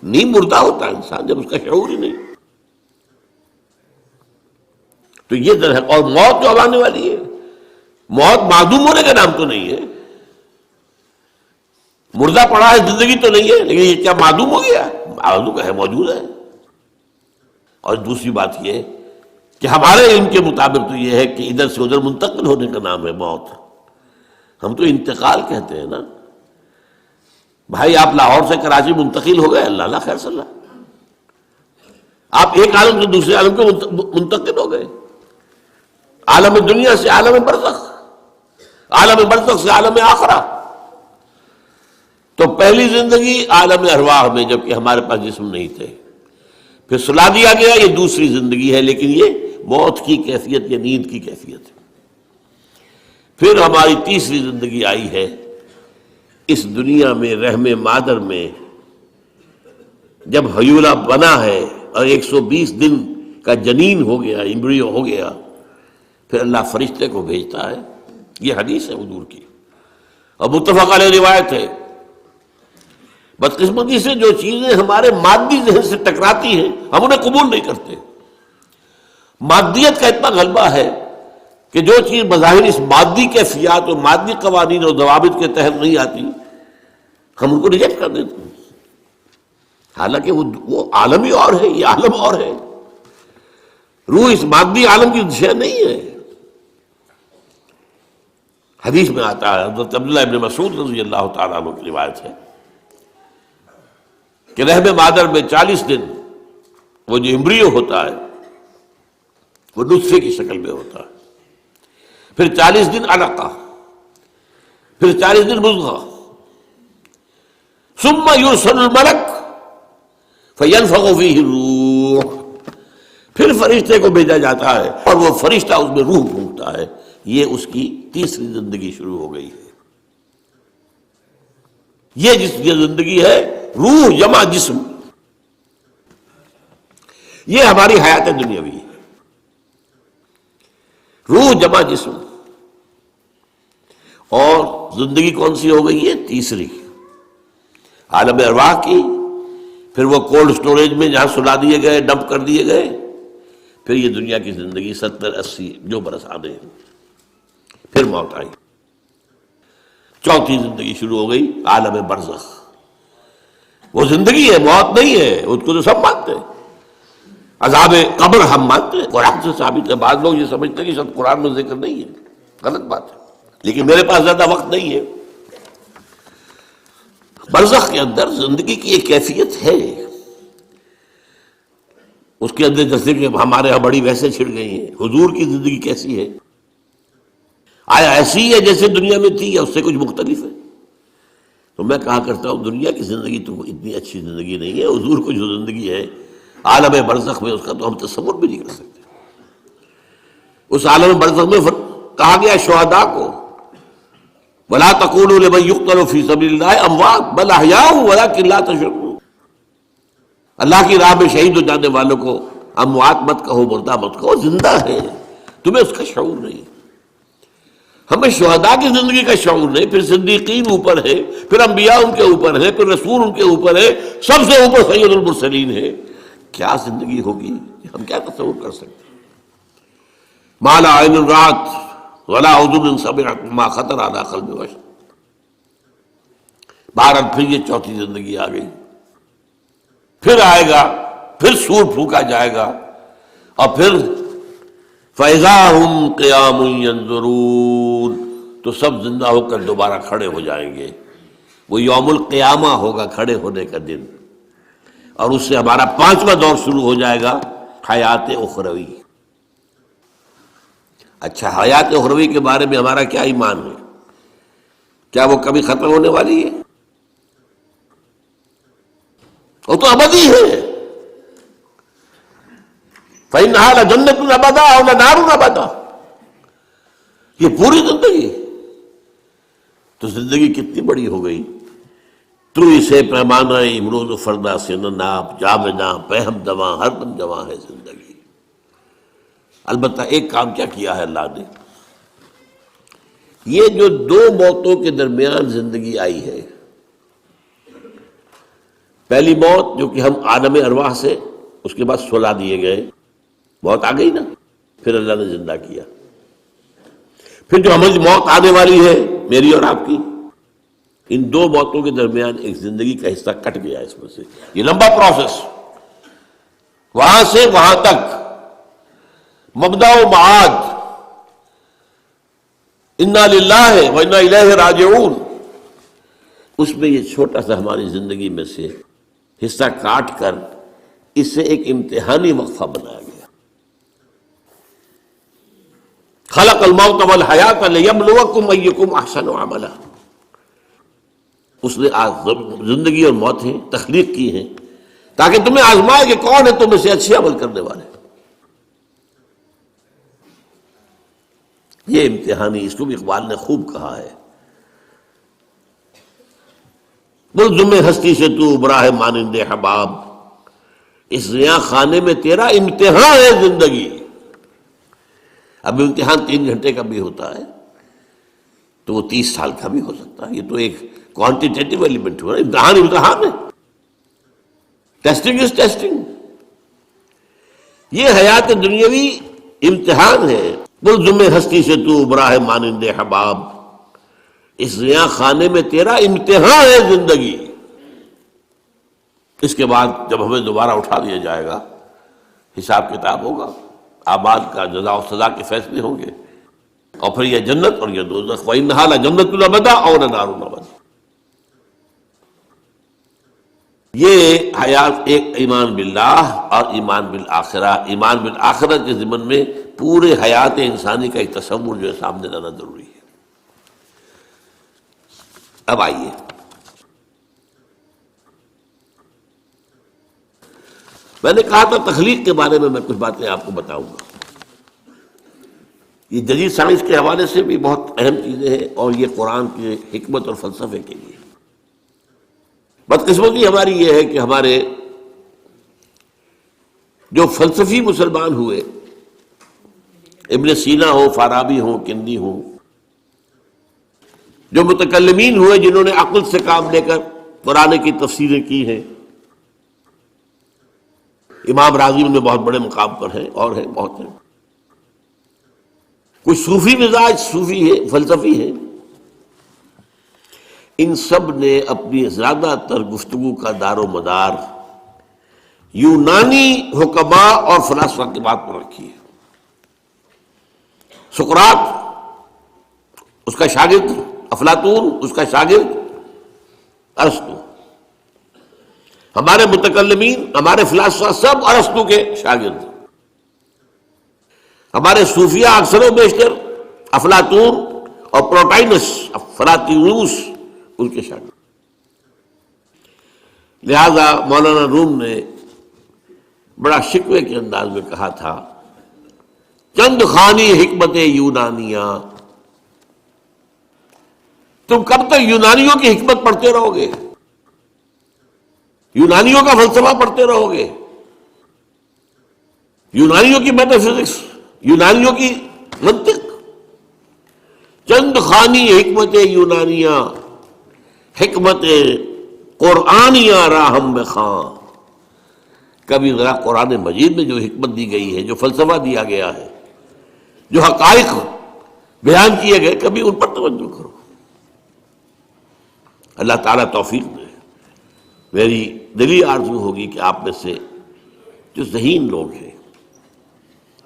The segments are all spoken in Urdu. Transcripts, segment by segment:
نہیں مردہ ہوتا ہے انسان جب اس کا شعور ہی نہیں. تو یہ در ہے. اور موت جو اب آنے والی ہے، موت معدوم ہونے کا نام تو نہیں ہے. مردہ پڑا ہے، زندگی تو نہیں ہے، لیکن یہ کیا معدوم ہو گیا؟ معدوم ہے، موجود ہے. اور دوسری بات یہ کہ ہمارے علم کے مطابق تو یہ ہے کہ ادھر سے ادھر منتقل ہونے کا نام ہے موت. ہم تو انتقال کہتے ہیں نا. بھائی آپ لاہور سے کراچی منتقل ہو گئے، اللہ اللہ خیر صلی اللہ، آپ ایک عالم سے دوسرے عالم کو منتقل ہو گئے. عالم دنیا سے عالم برزخ، عالم برزخ سے عالم آخرہ. تو پہلی زندگی عالم ارواح میں، جبکہ ہمارے پاس جسم نہیں تھے. پھر سلا دیا گیا، یہ دوسری زندگی ہے، لیکن یہ موت کی کیفیت یا نیند کی کیفیت ہے. پھر ہماری تیسری زندگی آئی ہے اس دنیا میں، رحم مادر میں، جب ہیولہ بنا ہے اور 120 دن کا جنین ہو گیا، ایمبریو ہو گیا، پھر اللہ فرشتے کو بھیجتا ہے. یہ حدیث ہے حضور کی اور متفق علیہ روایت ہے. بدقسمتی سے جو چیزیں ہمارے مادی ذہن سے ٹکراتی ہیں ہم انہیں قبول نہیں کرتے. مادیت کا اتنا غلبہ ہے کہ جو چیز بظاہر اس مادی کیفیات اور مادی قوانین اور ضوابط کے تحت نہیں آتی ہم ان کو ریجیکٹ کر دیتے ہیں، حالانکہ وہ عالم ہی اور ہے، یہ عالم اور ہے. روح اس مادی عالم کی شے نہیں ہے. حدیث میں آتا ہے، حضرت عبداللہ ابن مسعود رضی اللہ تعالیٰ عنہ کی روایت ہے کہ رحم مادر میں 40 دن وہ جو ایمبریو ہوتا ہے وہ نطفے کی شکل میں ہوتا ہے، پھر 40 دن علقہ، پھر 40 دن مضغہ، ثم یرسل الملک فینفخ فیہ الروح، پھر فرشتے کو بھیجا جاتا ہے اور وہ فرشتہ اس میں روح پھونکتا ہے. یہ اس کی تیسری زندگی شروع ہو گئی ہے. یہ جس کی زندگی ہے روح جمع جسم، یہ ہماری حیات دنیاوی ہے. روح جمع جسم. اور زندگی کون سی ہو گئی ہے؟ تیسری، عالم ارواح کی. پھر وہ کولڈ سٹوریج میں جہاں سلا دیے گئے، ڈمپ کر دیے گئے. پھر یہ دنیا کی زندگی 70-80 جو برس آنے ہیں. پھر موت آئی. چوتھی زندگی شروع ہو گئی، عالم برزخ. وہ زندگی ہے، موت نہیں ہے. اس کو تو سب مانتے ہیں. عذاب قبر ہم مانتے ہیں، قرآن سے ثابت ہے. بعض لوگ یہ سمجھتے ہیں کہ شاید قرآن میں ذکر نہیں ہے، غلط بات ہے. لیکن میرے پاس زیادہ وقت نہیں ہے. برزخ کے اندر زندگی کی ایک کیفیت ہے. اس کے اندر جیسے کہ ہمارے یہاں بڑی ویسے چھڑ گئی ہیں، حضور کی زندگی کیسی ہے؟ آیا ایسی ہے جیسے دنیا میں تھی یا اس سے کچھ مختلف ہے؟ تو میں کہا کرتا ہوں دنیا کی زندگی تو اتنی اچھی زندگی نہیں ہے. حضور کو جو زندگی ہے عالم برزخ میں، اس کا تو ہم تصور بھی نہیں کر سکتے. اس عالم برزخ میں کہا گیا شہداء کو وَلَا تَقُولُوا لِمَن يُقْتَلُ فِي سَبِيلِ اللَّهِ أَمْوَاتٌ بَلْ أَحْيَاءٌ وَلَٰكِن لَا تَشْعُرُونَ. اللہ کی راہ میں شہید ہو جانے والوں کو اموات مت کہو، مردہ مت کہو، زندہ ہے. تمہیں اس کا شعور نہیں. ہمیں شہداء کی زندگی کا شعور نہیں. پھر صدیقین اوپر ہے، پھر انبیاء ان کے اوپر ہے، پھر رسول ان کے اوپر ہے، سب سے اوپر سید المرسلین ہے. کیا زندگی ہوگی ہم کیا تصور کر سکتے ہیں؟ ما لا عین رات ولا اذن سمعت ما خطر علی قلب بشر. بہرحال پھر یہ چوتھی زندگی آ گئی. پھر آئے گا، پھر سور پھونکا جائے گا، اور پھر فَإِذَا هُمْ قِيَامٌ يَنظُرُونَ، تو سب زندہ ہو کر دوبارہ کھڑے ہو جائیں گے. وہ یوم القیامہ ہوگا، کھڑے ہونے کا دن. اور اس سے ہمارا 5واں دور شروع ہو جائے گا، حیات اخروی. اچھا، حیات اخروی کے بارے میں ہمارا کیا ایمان ہے؟ کیا وہ کبھی ختم ہونے والی ہے؟ وہ تو ابدی ہے. فَإِنَّهَا لَجَنَّةٌ أَبَدًا أَوْ لَنَارٌ أَبَدًا. یہ پوری زندگی. تو زندگی کتنی بڑی ہو گئی. تو اسے پیمانہ امروز و فردا سے نہ ناپ، جاوداں پہم دواں، ہر دم جواں ہے زندگی. البتہ ایک کام کیا کیا ہے اللہ نے، یہ جو 2 موتوں کے درمیان زندگی آئی ہے، پہلی موت جو کہ ہم عالم ارواح سے اس کے بعد سلا دیے گئے، موت آ گئی نا، پھر اللہ نے زندہ کیا. پھر جو ہمیں موت آنے والی ہے میری اور آپ کی، ان دو موتوں کے درمیان ایک زندگی کا حصہ کٹ گیا اس میں سے. یہ لمبا پروسیس، وہاں سے وہاں تک مبدا و معاد، انا للہ و انا الیہ راجعون، اس میں یہ چھوٹا سا ہماری زندگی میں سے حصہ کاٹ کر اس سے ایک امتحانی وقفہ بنایا گیا. خلق الموت والحیات لیبلوکم ایکم احسن عملا. اس نے زندگی اور موتیں تخلیق کی ہیں تاکہ تمہیں آزمائے کہ کون ہے تم میں سے اچھے عمل کرنے والے. یہ امتحانی، اس کو بھی اقبال نے خوب کہا ہے، ملزم ہستی سے تو ابرا ہے مانند حباب، اس زیاں خانے میں تیرا امتحان ہے زندگی. اب امتحان 3 گھنٹے کا بھی ہوتا ہے تو وہ 30 سال کا بھی ہو سکتا ہے. یہ تو ایک کوانٹیٹیٹیو ایلیمنٹ ہوا، امتحان ہے. Testing is testing. یہ حیات دنیاوی امتحان ہے. ملزم ہستی سے تو ابرا ہے مانند حباب، اس زیاں خانے میں تیرا امتحان ہے زندگی. اس کے بعد جب ہمیں دوبارہ اٹھا دیا جائے گا، حساب کتاب ہوگا، اعمال کا جزا و سزا کے فیصلے ہوں گے، اور پھر یہ جنت اور یہ دوزخ. وَإِنَّهَا لَجَنَّةُ الْأَبَدِ أَوْ لَنَارُ الْأَبَدِ. یہ حیات ایک ایمان باللہ اور ایمان بالآخرہ. ایمان بالآخرہ کے ضمن میں پورے حیات انسانی کا ایک تصور جو ہے سامنے لانا ضروری ہے. اب آئیے، میں نے کہا تھا تخلیق کے بارے میں کچھ باتیں آپ کو بتاؤں گا. یہ جدید سائنس کے حوالے سے بھی بہت اہم چیزیں ہیں، اور یہ قرآن کی حکمت اور فلسفے کے لیے. بدقسمتی ہماری یہ ہے کہ ہمارے جو فلسفی مسلمان ہوئے، ابن سینا ہو، فارابی ہو، کندی ہو، جو متکلمین ہوئے جنہوں نے عقل سے کام لے کر قرآن کی تفسیریں کی ہیں، امام راضی میں بہت بڑے مقام پر ہیں، اور ہیں بہت ہیں. کچھ صوفی مزاج صوفی ہے، فلسفی ہے. ان سب نے اپنی زیادہ تر گفتگو کا دار و مدار یونانی حکماء اور فلاسفہ کی بات پر رکھی ہے. سقراط اس کا شاگرد، افلاطون اس کا شاگرد ارسطو. ہمارے متکلمین، ہمارے فلاسفہ سب ارسطو کے شاگرد. ہمارے صوفیہ اکثر و بیشتر افلاطون اور پروٹائنس، فلاطینوس ان کے شاگرد. لہذا مولانا روم نے بڑا شکوے کے انداز میں کہا تھا، چند خوانی حکمت یونانیہ. تم کب تک یونانیوں کی حکمت پڑھتے رہو گے، یونانیوں کا فلسفہ پڑھتے رہو گے، یونانیوں کی میٹا فزکس، یونانیوں کی منطق. چند خوانی حکمت یونانیہ، حکمت قرآنیہ راہم میں خاں. کبھی ذرا قرآن مجید میں جو حکمت دی گئی ہے، جو فلسفہ دیا گیا ہے، جو حقائق بیان کیے گئے، کبھی ان پر توجہ کرو. اللہ تعالیٰ توفیق دے. میری دلی آرزو ہوگی کہ آپ میں سے جو ذہین لوگ ہیں،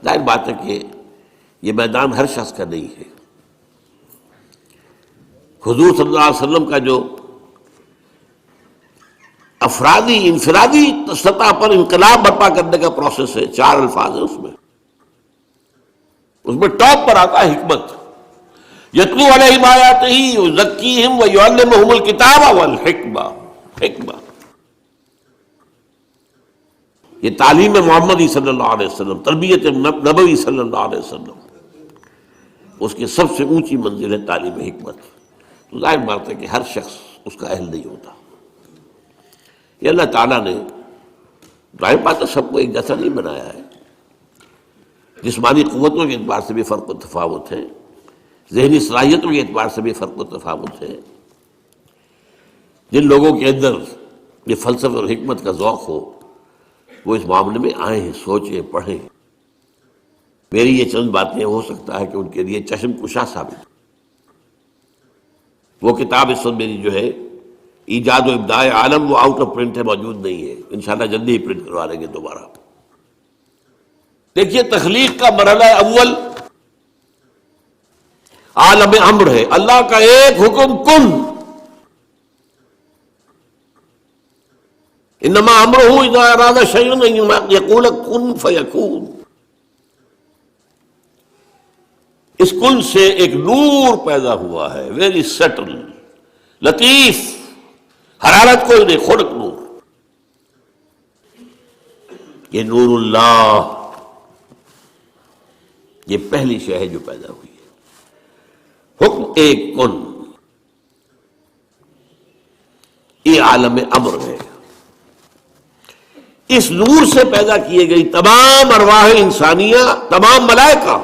ظاہر بات ہے کہ یہ میدان ہر شخص کا نہیں ہے. حضور صلی اللہ علیہ وسلم کا جو افرادی انفرادی سطح پر انقلاب برپا کرنے کا پروسیس ہے، 4 الفاظ ہیں اس میں ٹاپ پر آتا ہے حکمت. یتلو علیہم آیاتہ یزکیہم ویعلمہم الکتاب والحکمہ. حکمہ یہ تعلیم محمدی صلی اللہ علیہ وسلم، تربیت نبوی صلی اللہ علیہ وسلم، اس کی سب سے اونچی منزل ہے تعلیم حکمت. تو ظاہر بات ہے کہ ہر شخص اس کا اہل نہیں ہوتا. یہ اللہ تعالیٰ نے ظاہر بات ہے سب کو ایک جیسا نہیں بنایا ہے. جسمانی قوتوں کے اعتبار سے بھی فرق و تفاوت ہے، ذہنی صلاحیتوں کے اعتبار سے بھی فرق و تفاوت ہے. جن لوگوں کے اندر یہ فلسفہ اور حکمت کا ذوق ہو وہ اس معاملے میں آئیں، سوچیں، پڑھیں۔ میری یہ چند باتیں ہو سکتا ہے کہ ان کے لیے چشم کشا ثابت ہو۔ وہ کتاب اس وقت میری جو ہے ایجاد و ابداع عالم، وہ آؤٹ آف پرنٹ ہے، موجود نہیں ہے، انشاءاللہ جلدی ہی پرنٹ کروا لیں گے دوبارہ۔ دیکھیے تخلیق کا مرحلہ اول عالم امر ہے، اللہ کا ایک حکم کن، انما امرہ اذا اراد شیئا ان یقول کن فیکون۔ اس کن سے ایک نور پیدا ہوا ہے، ویری سٹل، لطیف، حرارت کوئی نہیں، خلق نور۔ یہ نور اللہ، یہ پہلی شے ہے جو پیدا ہوئی ہے۔ حکم ایک کن، یہ عالم امر ہے۔ اس نور سے پیدا کیے گئی تمام ارواح انسانیہ، تمام ملائکہ۔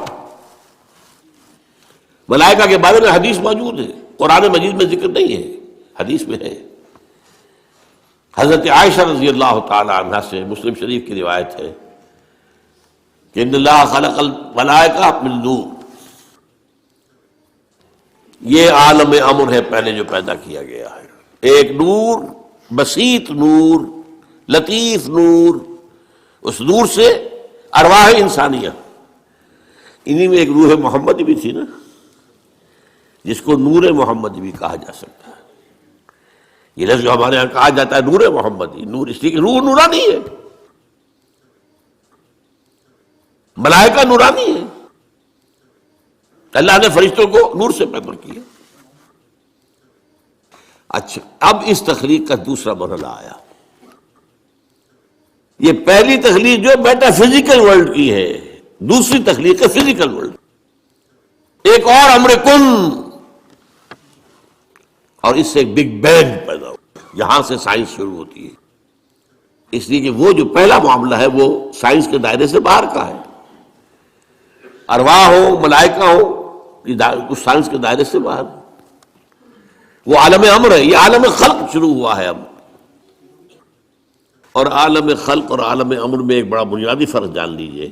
ملائکہ کے بارے میں حدیث موجود ہے، قرآن مجید میں ذکر نہیں ہے، حدیث میں ہے۔ حضرت عائشہ رضی اللہ تعالی عنہا سے مسلم شریف کی روایت ہے کہ ان اللہ خلق الملائکہ من نور، یہ عالم امر ہے پہلے جو پیدا کیا گیا ہے، ایک نور، بسیط نور، لطیف نور۔ اس نور سے ارواح انسانیہ، انہی میں ایک روح محمد بھی تھی نا، جس کو نور محمد بھی کہا جا سکتا ہے۔ یہ لفظ جو ہمارے یہاں کہا جاتا ہے نور محمدی، نور اس لیے کہ روح نورانی ہے، ملائکہ نورانی ہے، اللہ نے فرشتوں کو نور سے پیدا کیا۔ اچھا، اب اس تخلیق کا دوسرا مرحلہ آیا۔ یہ پہلی تخلیق جو میٹا فزیکل ورلڈ کی ہے، دوسری تخلیق ہے فزیکل ورلڈ۔ ایک اور امر کن، اور اس سے ایک بگ بینگ پیدا ہو، یہاں سے سائنس شروع ہوتی ہے۔ اس لیے کہ وہ جو پہلا معاملہ ہے وہ سائنس کے دائرے سے باہر کا ہے، ارواح ہو، ملائکہ ہو، کچھ سائنس کے دائرے سے باہر، وہ عالم امر ہے۔ یہ عالم خلق شروع ہوا ہے اب، اور عالم خلق اور عالم امر میں ایک بڑا بنیادی فرق جان لیجئے۔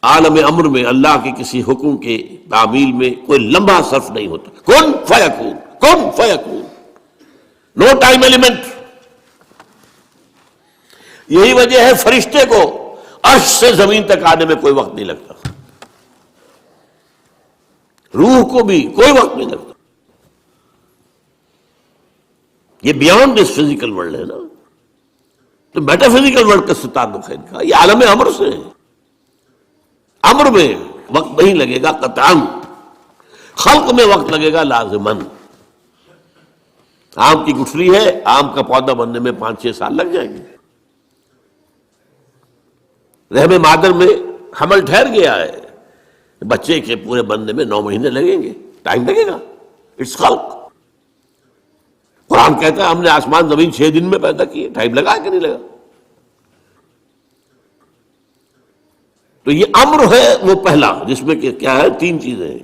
عالم امر میں اللہ کے کسی حکم کے تعمیل میں کوئی لمحہ صرف نہیں ہوتا، کن فیکون، کن فیکون، نو ٹائم ایلیمنٹ۔ یہی وجہ ہے فرشتے کو عرش سے زمین تک آنے میں کوئی وقت نہیں لگتا، روح کو بھی کوئی وقت نہیں لگتا۔ یہ بیانڈ دس فزیکل ورلڈ ہے نا، تو میٹا فزیکل ورلڈ کا تعلق ہے ان کا، یہ عالم امر سے ہے۔ امر میں وقت نہیں لگے گا قطعاً، خلق میں وقت لگے گا لازماً۔ آم کی گٹھلی ہے، آم کا پودا بننے میں 5-6 سال لگ جائیں گے، رحم مادر میں حمل ٹھہر گیا ہے، بچے کے پورے بننے میں 9 مہینے لگیں گے، ٹائم لگے گا، اٹس خلق۔ قرآن کہتا ہے ہم نے آسمان زمین 6 دن میں پیدا کیے، ٹائم لگا کہ نہیں لگا؟ تو یہ امر ہے وہ پہلا، جس میں کہ کیا ہے 3 چیزیں ہیں۔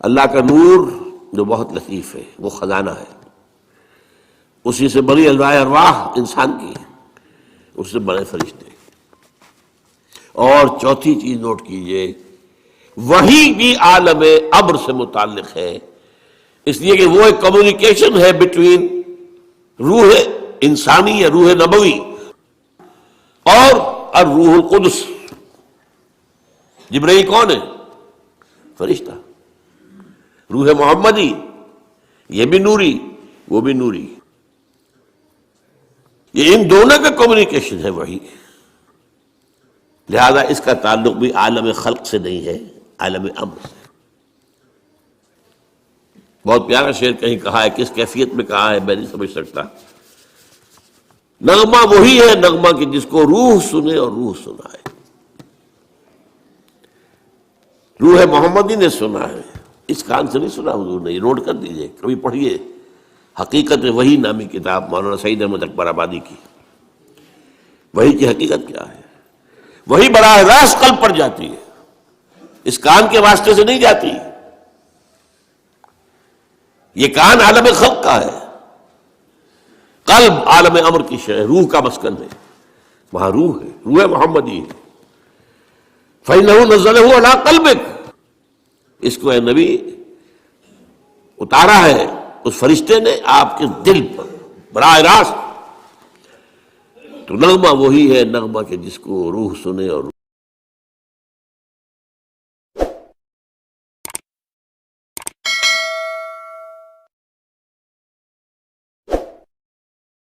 اللہ کا نور جو بہت لطیف ہے، وہ خزانہ ہے، اسی سے بڑی ارواح انسان کی، اس سے بڑے فرشتے۔ اور چوتھی چیز نوٹ کیجئے، وہی بھی عالم امر سے متعلق ہے، اس لیے کہ وہ ایک کمیونیکیشن ہے بٹوین روح انسانی یا روح نبوی اور الروح القدس۔ جبرائیل کون ہے؟ فرشتہ۔ روح محمدی، یہ بھی نوری، وہ بھی نوری، یہ ان دونوں کا کمیونیکیشن ہے وہی۔ لہذا اس کا تعلق بھی عالم خلق سے نہیں ہے، عالم امر سے۔ بہت پیارا شعر کہیں کہا ہے، کس کیفیت میں کہا ہے میں نہیں سمجھ سکتا۔ نغمہ وہی ہے نغمہ کہ جس کو روح سنے اور روح سنائے۔ روح محمدی نے سنا ہے، اس کان سے نہیں سنا حضور نے، یہ نوٹ کر دیجئے، کبھی پڑھیے حقیقت وحی نامی کتاب مولانا سعید احمد اکبر آبادی کی۔ وحی کی حقیقت کیا ہے؟ وہی براہ راست قلب پر جاتی ہے، اس کان کے واسطے سے نہیں جاتی۔ یہ کان عالم خلق کا ہے، قلب عالم امر کی شے، روح کا مسکن ہے، وہاں روح ہے، روح محمدی ہے۔ فَإِنَّهُ نَزَّلَهُ عَلَىٰ قَلْبِكَ، اس کو اے نبی اتارا ہے اس فرشتے نے آپ کے دل پر براہ راست۔ تو نغمہ وہی ہے نغمہ کہ جس کو روح سنے اور